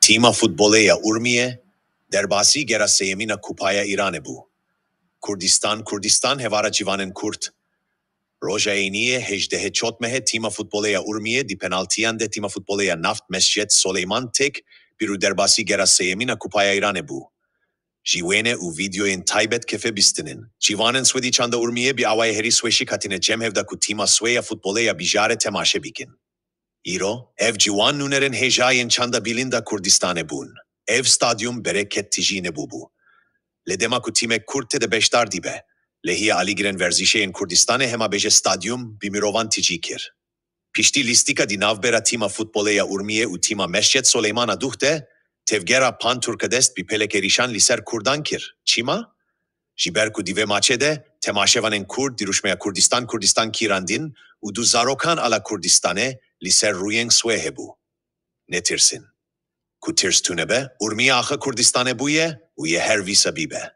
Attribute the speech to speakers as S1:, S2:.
S1: Tima futboleya Urmiye, derbasi geraseyemina kupaya İran'e bu. Kurdistan hevara civanen Kurt. Roja eyniye hejdehe çotmehe Tima futboleya Urmiye di penaltiyan de Tima futboleya Naft Mescet Soleyman tek biru derbasi geraseyemina kupaya İran'e bu. Jiwene u videoyen taybet kefe bistinin. Civanen swedi çanda Urmiye bi avay heri sweşi katine cemhevda ku Tima sveya futboleya bijare temaşe bikin. İro, ev civan nuneren hejayen çanda bilinda Kurdistane bun. Ev stadyum bereket tijine bubu. Ledema ku time kurte de beştar dibe. Lehiye aligiren verzişeyen Kurdistane hema beje stadyum bimirovan tijikir. Pişti listika di navbera Tima futboleya Urmiye u Tima Mescet Soleymana duhte, tevgera pan turkadest bi pelekerişan liser kurdankir. Çima? Jiberku dive maçede, temaşevanen Kurd diruşmaya Kurdistan kirandin, u du zarokan ala Kurdistane, liser ruyen svehebu. Netirsin. Kutirs tunebe, Urmiye aха Kurdistane buye, uye her visa bibe.